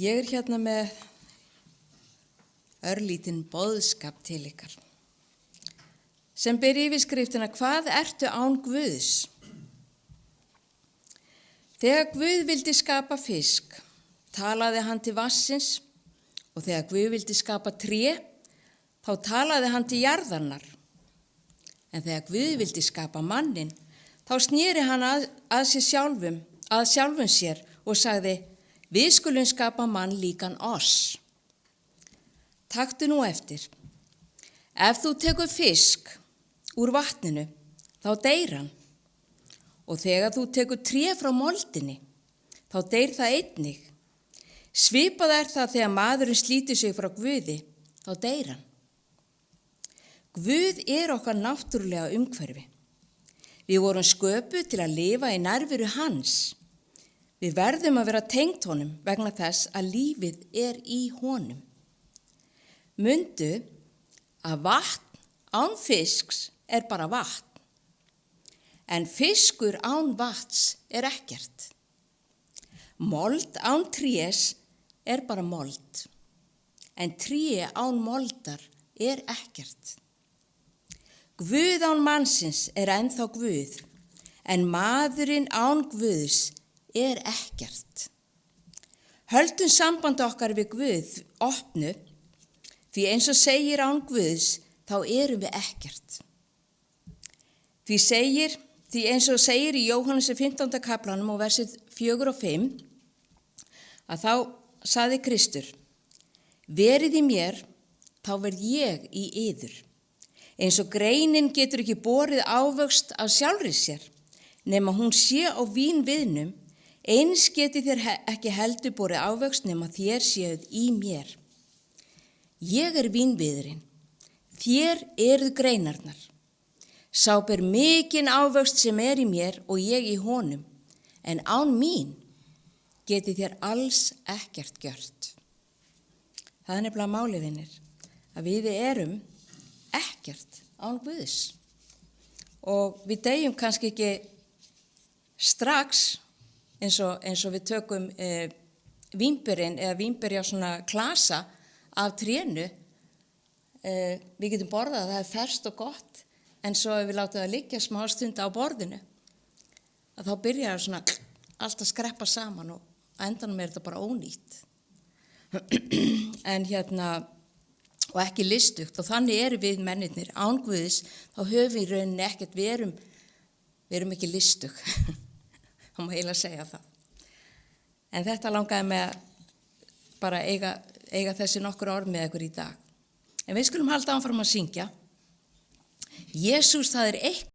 Ég hérna með örlítinn boðskap til ykkar sem ber yfirskriftina Hvað ertu án Guðs? Þegar Guð vildi skapa fisk, talaði hann til vatnsins og þegar Guð vildi skapa tré, þá talaði hann til jarðarinnar. En þegar Guð vildi skapa mannin, þá sneri hann að sjálfum sér og sagði, við skulum skapa mann líkan oss. Taktu nú eftir. Ef þú tekur fisk úr vatninu, þá deyr hann. Og þegar þú tekur tré frá moldinni, þá deyr það einnig. Svipað er það þegar maðurinn slítur sig frá Guði, þá deyr hann. Guð er okkar náttúrulega umhverfi. Við vorum sköpuð til að lifa í nærveru hans. Við verðum að vera tengd honum vegna þess að lífið er í honum. Mundu að vatn án fisks er bara vatn, en fiskur án vatns er ekkert. Mold án trés er bara mold, en tré án moldar er ekkert. Guð án mannsins er ennþá Guð, en maðurinn án Guðs er ekkert. Höldum samband okkar við Guð opnu, því eins og segir án Guðs, þá erum við ekkert. Því eins og segir í Jóhannesi 15. kaplanum og versið 4 og 5, að þá saði Kristur, verið í mér, þá verð ég í yður. Eins og greinin getur ekki borið ávöxt af sjálfri sér, nema hún sé á vínviðnum, eins geti þér ekki heldur borið ávöxt nema þér séuð í mér. Ég er vínviðurinn, þér eruð greinarnar. Sá ber mikinn ávöxt sem er í mér og ég í honum, en án mín geti þér alls ekkert gjört. Það er nefnilega málið, vinir, að við erum ekkert án Guðs. Og við deyjum kannski ekki strax eins og við tökum vínberinn eða vínberja svona klasa af trénu. Við getum borðað, það er ferskt og gott, en svo ef við látum það liggja smá stund á borðinu, að þá byrjar svona allt að skreppa saman og á endanum er þetta bara ónýtt. En og ekki listugt, og þannig erum við mennirnir án Guðs, þá höfum við í rauninni ekkert, við erum ekki listug, þá má eiginlega segja það. En þetta langaði mig að bara eiga þessi nokkur orð með ykkur í dag. En við skulum halda áfram að syngja. Jesús, það er eitt